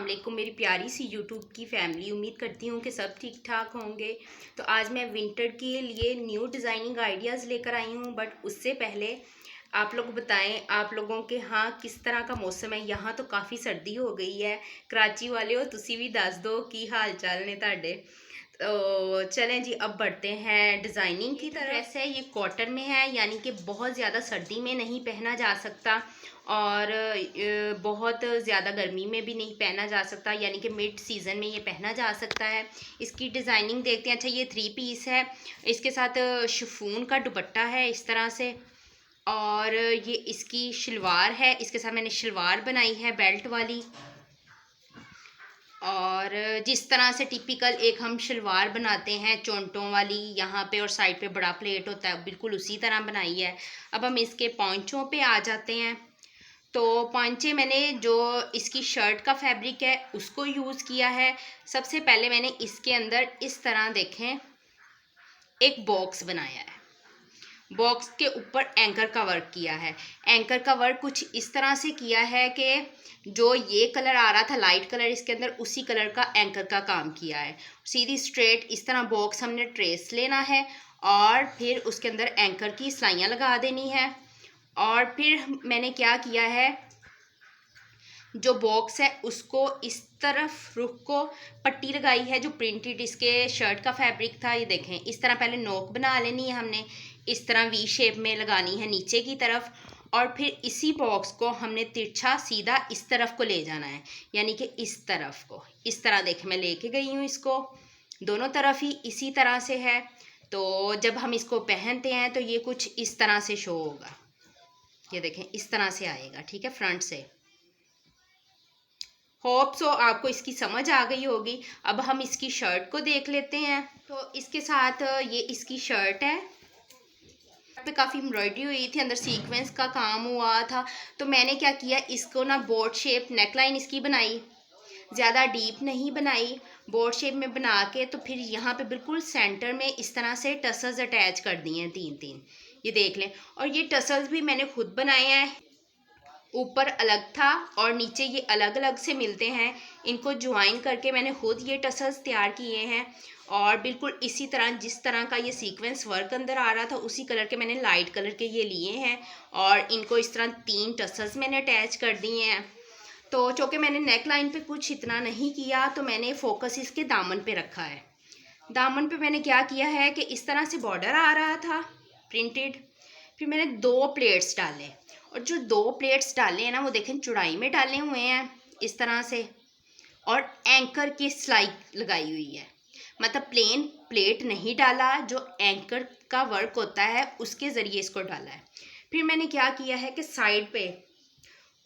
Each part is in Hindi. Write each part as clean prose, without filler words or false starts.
वालेकुम मेरी प्यारी सी यूट्यूब की फैमिली। उम्मीद करती हूँ कि सब ठीक ठाक होंगे। तो आज मैं विंटर के लिए न्यू डिज़ाइनिंग आइडियाज़ लेकर आई हूँ। बट उससे पहले आप लोग बताएं, आप लोगों के यहाँ किस तरह का मौसम है। यहाँ तो काफ़ी सर्दी हो गई है। कराची वाले हो तुसी भी दस दो की हाल चाल ने ताड़े। तो चलें जी, अब बढ़ते हैं डिज़ाइनिंग की तरफ। ड्रेस है ये कॉटन में है, यानी कि बहुत ज़्यादा सर्दी में नहीं पहना जा सकता और बहुत ज़्यादा गर्मी में भी नहीं पहना जा सकता, यानी कि मिड सीज़न में ये पहना जा सकता है। इसकी डिज़ाइनिंग देखते हैं। अच्छा, ये 3 पीस है, इसके साथ शिफॉन का दुपट्टा है इस तरह से, और ये इसकी शलवार है। इसके साथ मैंने शलवार बनाई है बेल्ट वाली, और जिस तरह से टिपिकल एक हम शलवार बनाते हैं चोंटों वाली, यहाँ पे और साइड पे बड़ा प्लेट होता है, बिल्कुल उसी तरह बनाई है। अब हम इसके पॉंचों पे आ जाते हैं। तो पॉंचे मैंने जो इसकी शर्ट का फैब्रिक है उसको यूज़ किया है। सबसे पहले मैंने इसके अंदर इस तरह देखें एक बॉक्स बनाया है। बॉक्स के ऊपर एंकर का वर्क किया है। एंकर का वर्क कुछ इस तरह से किया है कि जो ये कलर आ रहा था लाइट कलर इसके अंदर, उसी कलर का एंकर का काम किया है। सीधी स्ट्रेट इस तरह बॉक्स हमने ट्रेस लेना है और फिर उसके अंदर एंकर की सिलाइयाँ लगा देनी है। और फिर मैंने क्या किया है, जो बॉक्स है उसको इस तरफ रुख को पट्टी लगाई है जो प्रिंटेड इसके शर्ट का फैब्रिक था। ये देखें, इस तरह पहले नोक बना लेनी है हमने, इस तरह वी शेप में लगानी है नीचे की तरफ, और फिर इसी बॉक्स को हमने तिरछा सीधा इस तरफ को ले जाना है, यानी कि इस तरफ को इस तरह देखें मैं लेके गई हूँ। इसको दोनों तरफ ही इसी तरह से है। तो जब हम इसको पहनते हैं तो ये कुछ इस तरह से शो होगा। ये देखें इस तरह से आएगा, ठीक है, फ्रंट से। होप सो आपको इसकी समझ आ गई होगी। अब हम इसकी शर्ट को देख लेते हैं। तो इसके साथ ये इसकी शर्ट है, पे काफ़ी एम्ब्रॉयडरी हुई थी, अंदर सीक्वेंस का काम हुआ था। तो मैंने क्या किया, इसको ना बोट शेप नेकलाइन इसकी बनाई, ज़्यादा डीप नहीं बनाई, बोट शेप में बना के तो फिर यहाँ पे बिल्कुल सेंटर में इस तरह से टसल्स अटैच कर दिए हैं 3-3। ये देख लें। और ये टसल्स भी मैंने खुद बनाए हैं, ऊपर अलग था और नीचे ये अलग अलग से मिलते हैं। इनको ज्वाइन करके मैंने खुद ये टसल्स तैयार किए हैं। और बिल्कुल इसी तरह जिस तरह का ये सीक्वेंस वर्क अंदर आ रहा था उसी कलर के मैंने लाइट कलर के ये लिए हैं, और इनको इस तरह 3 टसल्स मैंने अटैच कर दिए हैं। तो चूँकि मैंने नेक लाइन पर कुछ इतना नहीं किया तो मैंने फोकस इसके दामन पे रखा है। दामन पे मैंने क्या किया है कि इस तरह से बॉर्डर आ रहा था प्रिंटेड, फिर मैंने 2 प्लेट्स डाले, और जो 2 प्लेट्स डाले हैं ना वो देखें चौड़ाई में डाले हुए हैं इस तरह से, और एंकर की सिलाई लगाई हुई है। मतलब प्लेन प्लेट नहीं डाला, जो एंकर का वर्क होता है उसके ज़रिए इसको डाला है। फिर मैंने क्या किया है कि साइड पे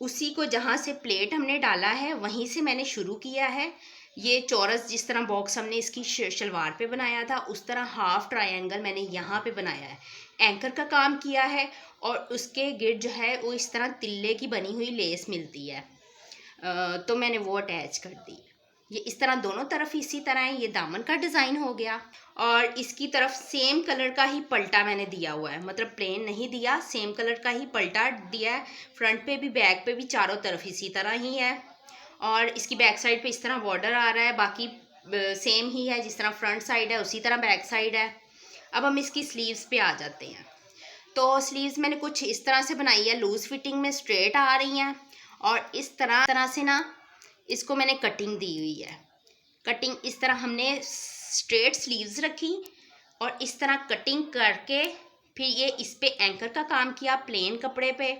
उसी को जहाँ से प्लेट हमने डाला है वहीं से मैंने शुरू किया है। ये चौरस जिस तरह बॉक्स हमने इसकी शलवार पे बनाया था उस तरह हाफ ट्रायंगल मैंने यहाँ पे बनाया है, एंकर का काम किया है। और उसके गिर्द जो है वो इस तरह तिल्ले की बनी हुई लेस मिलती है, तो मैंने वो अटैच कर दी। ये इस तरह दोनों तरफ इसी तरह है। ये दामन का डिज़ाइन हो गया, और इसकी तरफ सेम कलर का ही पलटा मैंने दिया हुआ है, मतलब प्लेन नहीं दिया, सेम कलर का ही पलटा दिया है। फ्रंट पे भी बैक पे भी चारों तरफ इसी तरह ही है। और इसकी बैक साइड पे इस तरह बॉर्डर आ रहा है, बाकी सेम ही है, जिस तरह फ्रंट साइड है उसी तरह बैक साइड है। अब हम इसकी स्लीव्स पे आ जाते हैं। तो स्लीव्स मैंने कुछ इस तरह से बनाई है, लूज़ फिटिंग में स्ट्रेट आ रही हैं, और इस तरह से ना इसको मैंने कटिंग दी हुई है। कटिंग इस तरह हमने स्ट्रेट स्लीव्स रखी और इस तरह कटिंग करके फिर ये इस पे एंकर का काम किया प्लेन कपड़े पे,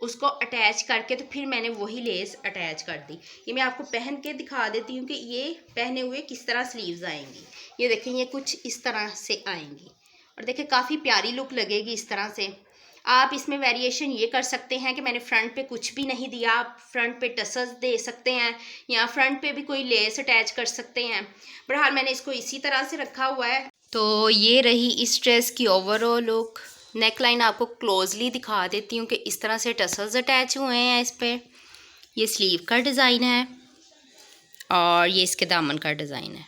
उसको अटैच करके तो फिर मैंने वही लेस अटैच कर दी। ये मैं आपको पहन के दिखा देती हूँ कि ये पहने हुए किस तरह स्लीव्स आएंगी। ये देखें, ये कुछ इस तरह से आएंगी, और देखिए काफ़ी प्यारी लुक लगेगी इस तरह से। आप इसमें वेरिएशन ये कर सकते हैं कि मैंने फ्रंट पे कुछ भी नहीं दिया, आप फ्रंट पे टसल्स दे सकते हैं, या फ्रंट पे भी कोई लेस अटैच कर सकते हैं। बहरहाल मैंने इसको इसी तरह से रखा हुआ है। तो ये रही इस ड्रेस की ओवरऑल लुक। नेक लाइन आपको क्लोजली दिखा देती हूँ कि इस तरह से टसल्स अटैच हुए हैं इस पर। ये स्लीव का डिज़ाइन है और ये इसके दामन का डिज़ाइन है।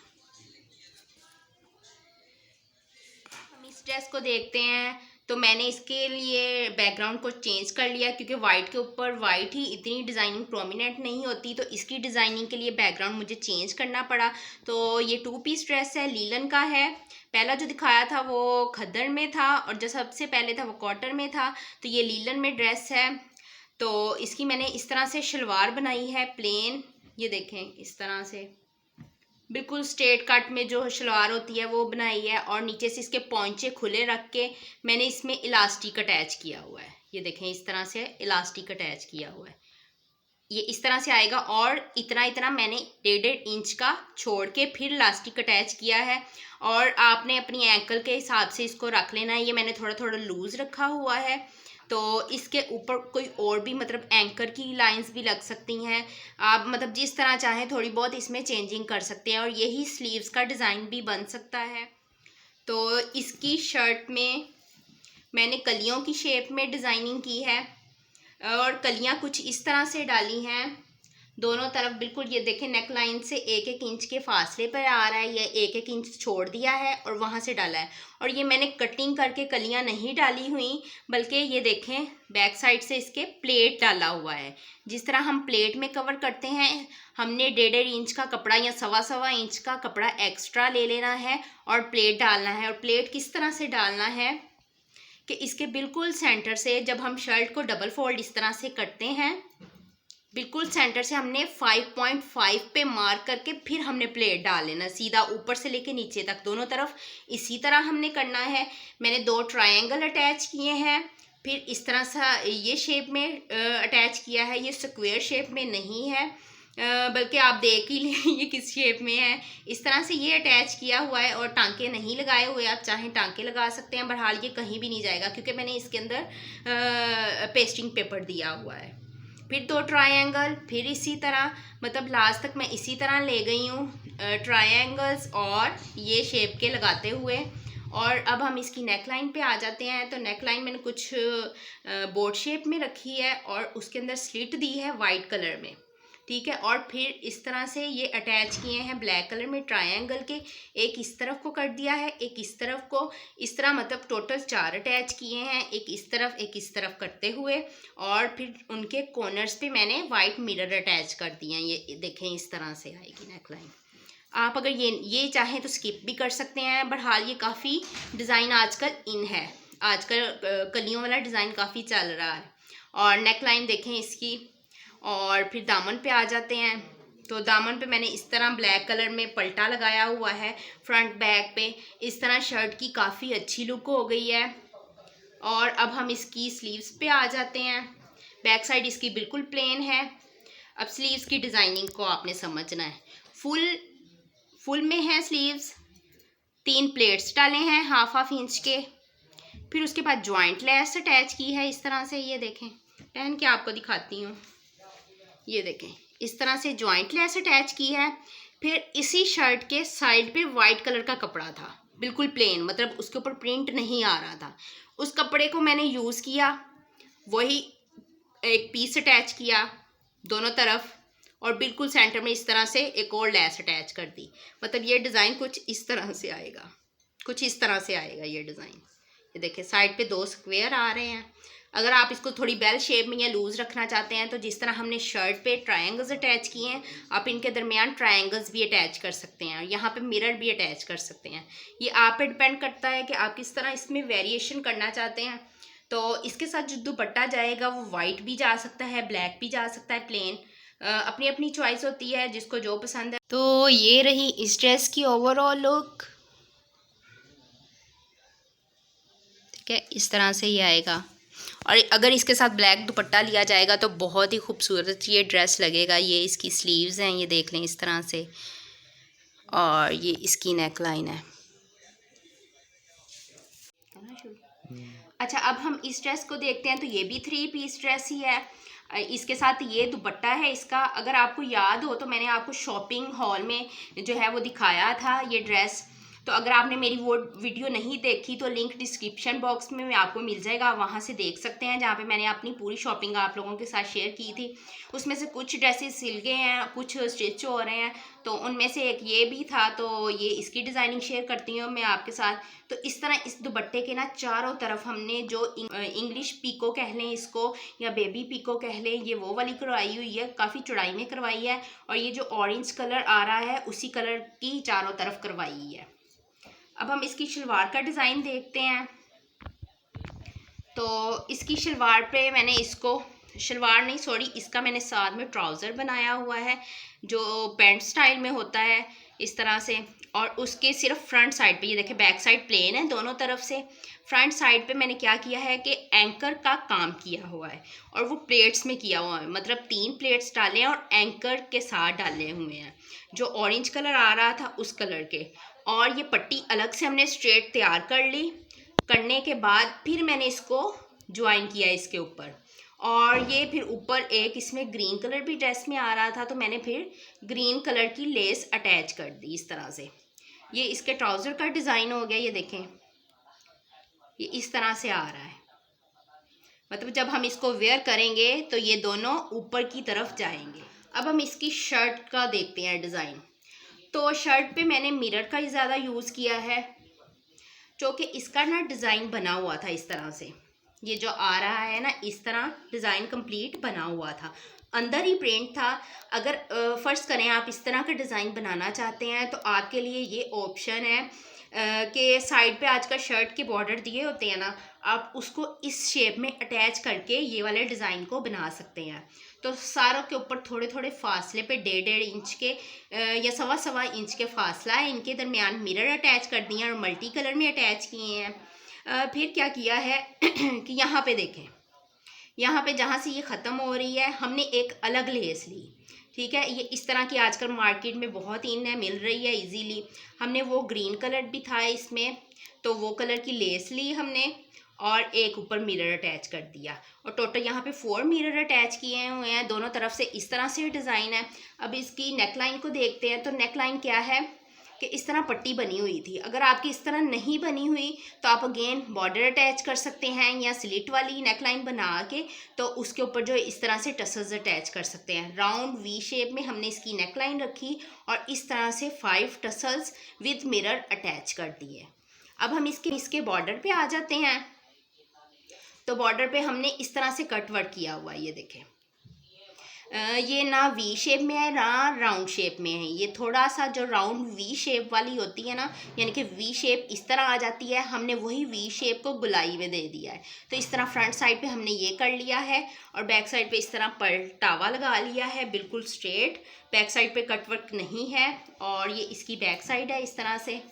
हम इस ड्रेस को देखते हैं। तो मैंने इसके लिए बैकग्राउंड को चेंज कर लिया, क्योंकि वाइट के ऊपर वाइट ही इतनी डिज़ाइनिंग प्रोमिनेंट नहीं होती, तो इसकी डिज़ाइनिंग के लिए बैकग्राउंड मुझे चेंज करना पड़ा। तो ये 2 पीस ड्रेस है, लीलन का है। पहला जो दिखाया था वो खद्दर में था और जो सबसे पहले था वो कॉटन में था। तो ये लीलन में ड्रेस है। तो इसकी मैंने इस तरह से शलवार बनाई है प्लेन, ये देखें इस तरह से बिल्कुल स्ट्रेट कट में जो शलवार होती है वो बनाई है, और नीचे से इसके पौंचे खुले रख के मैंने इसमें इलास्टिक अटैच किया हुआ है। ये देखें इस तरह से इलास्टिक अटैच किया हुआ है, ये इस तरह से आएगा। और इतना इतना मैंने 1.5 इंच का छोड़ के फिर इलास्टिक अटैच किया है, और आपने अपनी एंकल के हिसाब से इसको रख लेना है। ये मैंने थोड़ा थोड़ा लूज़ रखा हुआ है। तो इसके ऊपर कोई और भी मतलब एंकर की लाइंस भी लग सकती हैं, आप मतलब जिस तरह चाहें थोड़ी बहुत इसमें चेंजिंग कर सकते हैं, और यही स्लीव्स का डिज़ाइन भी बन सकता है। तो इसकी शर्ट में मैंने कलियों की शेप में डिज़ाइनिंग की है, और कलियां कुछ इस तरह से डाली हैं दोनों तरफ। बिल्कुल ये देखें नेक लाइन से 1-1 इंच के फासले पर आ रहा है, ये 1-1 इंच छोड़ दिया है और वहाँ से डाला है। और ये मैंने कटिंग करके कलियां नहीं डाली हुई, बल्कि ये देखें बैक साइड से इसके प्लेट डाला हुआ है। जिस तरह हम प्लेट में कवर करते हैं, हमने 1.5 इंच का कपड़ा या 1.25 इंच का कपड़ा एक्स्ट्रा ले लेना है और प्लेट डालना है। और प्लेट किस तरह से डालना है कि इसके बिल्कुल सेंटर से जब हम शर्ट को डबल फोल्ड इस तरह से करते हैं, बिल्कुल सेंटर से हमने 5.5 पे मार्क करके फिर हमने प्लेट डाल लेना, सीधा ऊपर से लेके नीचे तक दोनों तरफ इसी तरह हमने करना है। मैंने 2 ट्रायंगल अटैच किए हैं, फिर इस तरह सा ये शेप में अटैच किया है। ये स्क्वायर शेप में नहीं है, बल्कि आप देख ही लें ये किस शेप में है। इस तरह से ये अटैच किया हुआ है, और टांके नहीं लगाए हुए, आप चाहें टांके लगा सकते हैं। बहरहाल ये कहीं भी नहीं जाएगा क्योंकि मैंने इसके अंदर पेस्टिंग पेपर दिया हुआ है। फिर 2 ट्रायंगल, फिर इसी तरह, मतलब लास्ट तक मैं इसी तरह ले गई हूँ ट्रायंगल्स और ये शेप के लगाते हुए। और अब हम इसकी नेक लाइन पे आ जाते हैं। तो नेक लाइन मैंने कुछ बोट शेप में रखी है और उसके अंदर स्लिट दी है वाइट कलर में, ठीक है। और फिर इस तरह से ये अटैच किए हैं ब्लैक कलर में ट्रायंगल के, एक इस तरफ को कर दिया है, एक इस तरफ को, इस तरह मतलब टोटल 4 अटैच किए हैं, एक इस तरफ करते हुए। और फिर उनके कॉर्नर्स पे मैंने वाइट मिरर अटैच कर दिए हैं। ये देखें इस तरह से आएगी नेक लाइन। आप अगर ये चाहें तो स्किप भी कर सकते हैं। बहरहाल ये काफ़ी डिज़ाइन आजकल इन है, आजकल कलियों वाला डिज़ाइन काफ़ी चल रहा है। और नेक लाइन देखें इसकी। और फिर दामन पे आ जाते हैं। तो दामन पे मैंने इस तरह ब्लैक कलर में पल्टा लगाया हुआ है फ्रंट बैक पे। इस तरह शर्ट की काफ़ी अच्छी लुक हो गई है। और अब हम इसकी स्लीव्स पे आ जाते हैं। बैक साइड इसकी बिल्कुल प्लेन है। अब स्लीव्स की डिज़ाइनिंग को आपने समझना है। फुल में है स्लीव्स, 3 प्लेट्स डाले हैं 1/2 इंच के। फिर उसके बाद जॉइंट लेस अटैच की है इस तरह से, ये देखें पहन के आपको दिखाती हूँ। ये देखें इस तरह से जॉइंट लेस अटैच की है। फिर इसी शर्ट के साइड पे वाइट कलर का कपड़ा था, बिल्कुल प्लेन, मतलब उसके ऊपर प्रिंट नहीं आ रहा था। उस कपड़े को मैंने यूज़ किया, वही एक पीस अटैच किया दोनों तरफ, और बिल्कुल सेंटर में इस तरह से एक और लेस अटैच कर दी। मतलब ये डिज़ाइन कुछ इस तरह से आएगा, कुछ इस तरह से आएगा ये डिज़ाइन। ये देखिए साइड पे 2 स्क्वायर आ रहे हैं। अगर आप इसको थोड़ी बेल शेप में या लूज़ रखना चाहते हैं तो जिस तरह हमने शर्ट पे ट्रायंगल्स अटैच किए हैं, आप इनके दरमियान ट्रायंगल्स भी अटैच कर सकते हैं, और यहाँ पे मिरर भी अटैच कर सकते हैं। ये आप पे डिपेंड करता है कि आप किस तरह इसमें वेरिएशन करना चाहते हैं। तो इसके साथ जो दुपट्टा जाएगा वो वाइट भी जा सकता है, ब्लैक भी जा सकता है, प्लेन, अपनी अपनी चॉइस होती है जिसको जो पसंद है। तो ये रही इस ड्रेस की ओवरऑल लुक, ठीक है। इस तरह से ही आएगा, और अगर इसके साथ ब्लैक दुपट्टा लिया जाएगा तो बहुत ही खूबसूरत ये ड्रेस लगेगा। ये इसकी स्लीव्स हैं, ये देख लें इस तरह से, और ये इसकी नेक लाइन है। अच्छा, अब हम इस ड्रेस को देखते हैं। तो ये भी 3 पीस ड्रेस ही है, इसके साथ ये दुपट्टा है इसका। अगर आपको याद हो तो मैंने आपको शॉपिंग हॉल में जो है वो दिखाया था ये ड्रेस। तो अगर आपने मेरी वो वीडियो नहीं देखी तो लिंक डिस्क्रिप्शन बॉक्स में आपको मिल जाएगा, आप वहाँ से देख सकते हैं, जहाँ पे मैंने अपनी पूरी शॉपिंग आप लोगों के साथ शेयर की थी। उसमें से कुछ ड्रेसेस सिल गए हैं, कुछ स्टिच हो रहे हैं, तो उनमें से एक ये भी था, तो ये इसकी डिज़ाइनिंग शेयर करती हूँ मैं आपके साथ। तो इस तरह इस दुपट्टे के ना चारों तरफ हमने जो इंग्लिश पीको कह लें इसको, या बेबी पीको कह लें, ये वो वाली करवाई हुई है, काफ़ी चौड़ाई में करवाई है। और ये जो ऑरेंज कलर आ रहा है उसी कलर की चारों तरफ करवाई है। अब हम इसकी शलवार का डिज़ाइन देखते हैं। तो इसकी शलवार पे मैंने इसको, शलवार नहीं सॉरी, इसका मैंने साथ में ट्राउज़र बनाया हुआ है जो पैंट स्टाइल में होता है इस तरह से। और उसके सिर्फ फ्रंट साइड पे, ये देखें बैक साइड प्लेन है दोनों तरफ से, फ्रंट साइड पे मैंने क्या किया है कि एंकर का काम किया हुआ है, और वो प्लेट्स में किया हुआ है, मतलब 3 प्लेट्स डाले हैं और एंकर के साथ डाले हुए हैं, जो ऑरेंज कलर आ रहा था उस कलर के। और ये पट्टी अलग से हमने स्ट्रेट तैयार कर ली, करने के बाद फिर मैंने इसको ज्वाइन किया इसके ऊपर। और ये फिर ऊपर एक इसमें ग्रीन कलर भी ड्रेस में आ रहा था, तो मैंने फिर ग्रीन कलर की लेस अटैच कर दी इस तरह से। ये इसके ट्राउज़र का डिज़ाइन हो गया, ये देखें ये इस तरह से आ रहा है, मतलब जब हम इसको वेयर करेंगे तो ये दोनों ऊपर की तरफ जाएंगे। अब हम इसकी शर्ट का देखते हैं डिज़ाइन। तो शर्ट पे मैंने मिरर का ही ज़्यादा यूज़ किया है, क्योंकि इसका ना डिज़ाइन बना हुआ था इस तरह से, ये जो आ रहा है ना इस तरह डिज़ाइन कंप्लीट बना हुआ था, अंदर ही प्रिंट था। अगर फ़र्ज़ करें आप इस तरह का डिज़ाइन बनाना चाहते हैं तो आपके लिए ये ऑप्शन है कि साइड पे आजकल शर्ट के बॉर्डर दिए होते हैं ना, आप उसको इस शेप में अटैच करके ये वाले डिज़ाइन को बना सकते हैं। तो सारों के ऊपर थोड़े थोड़े फासले पे 1.5 इंच के या 1.25 इंच के फासला है, इनके दरमियान मिरर अटैच कर दिए और मल्टी कलर में अटैच किए हैं। फिर क्या किया है कि यहाँ पे देखें, यहाँ पे जहाँ से ये ख़त्म हो रही है हमने एक अलग लेस ली, ठीक है। ये इस तरह की आजकल मार्केट में बहुत इन है, मिल रही है इजीली। हमने वो ग्रीन कलर भी था इसमें, तो वो कलर की लेस ली हमने और एक ऊपर मिरर अटैच कर दिया, और टोटल यहाँ पे 4 मिरर अटैच किए हुए हैं दोनों तरफ से। इस तरह से डिज़ाइन है। अब इसकी नेकलाइन को देखते हैं। तो नेकलाइन क्या है कि इस तरह पट्टी बनी हुई थी, अगर आपकी इस तरह नहीं बनी हुई तो आप अगेन बॉर्डर अटैच कर सकते हैं, या स्लिट वाली नेकलाइन बना के तो उसके ऊपर जो इस तरह से टसल्स अटैच कर सकते हैं। राउंड वी शेप में हमने इसकी नेकलाइन रखी और इस तरह से 5 टसल्स विद मिरर अटैच कर दिए। अब हम इसके बॉर्डर पे आ जाते हैं। तो बॉर्डर पे हमने इस तरह से कट वर्क किया हुआ है, ये देखें। ये ना वी शेप में है ना राउंड शेप में है, ये थोड़ा सा जो राउंड वी शेप वाली होती है ना, यानी कि वी शेप इस तरह आ जाती है, हमने वही वी शेप को गुलाई में दे दिया है। तो इस तरह फ्रंट साइड पे हमने ये कर लिया है और बैक साइड पे इस तरह पलटावा लगा लिया है, बिल्कुल स्ट्रेट। बैक साइड पे कट वर्क नहीं है और ये इसकी बैक साइड है इस तरह से।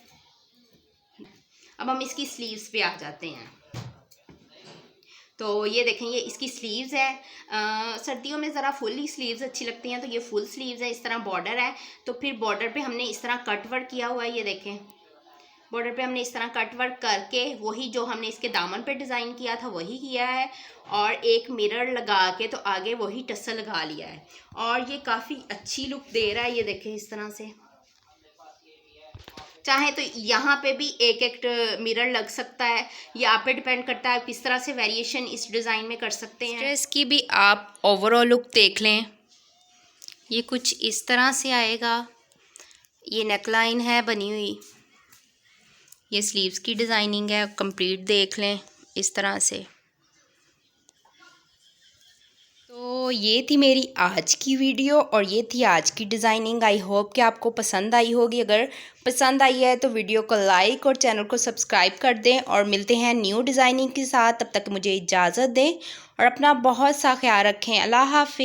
अब हम इसकी स्लीव्स पे आ जाते हैं। तो ये देखें, ये इसकी स्लीव्स है। सर्दियों में ज़रा फुल स्लीव्स अच्छी लगती हैं, तो ये फुल स्लीव्स है। इस तरह बॉर्डर है, तो फिर बॉर्डर पे हमने इस तरह कट वर्क किया हुआ है, ये देखें। बॉर्डर पे हमने इस तरह कट वर्क करके वही जो हमने इसके दामन पे डिज़ाइन किया था वही किया है, और एक मिरर लगा के तो आगे वही टसल लगा लिया है, और ये काफ़ी अच्छी लुक दे रहा है। ये देखें इस तरह से, चाहे तो यहाँ पे भी एक एक मिरर लग सकता है, ये आप पे डिपेंड करता है किस तरह से वेरिएशन इस डिज़ाइन में कर सकते हैं। ड्रेस की भी आप ओवरऑल लुक देख लें, ये कुछ इस तरह से आएगा। ये नेकलाइन है बनी हुई, ये स्लीव्स की डिज़ाइनिंग है, कंप्लीट देख लें इस तरह से। तो ये थी मेरी आज की वीडियो और ये थी आज की डिज़ाइनिंग। आई होप कि आपको पसंद आई होगी। अगर पसंद आई है तो वीडियो को लाइक और चैनल को सब्सक्राइब कर दें, और मिलते हैं न्यू डिज़ाइनिंग के साथ। तब तक मुझे इजाज़त दें और अपना बहुत सा ख्याल रखें। अल्लाह हाफ़िज़।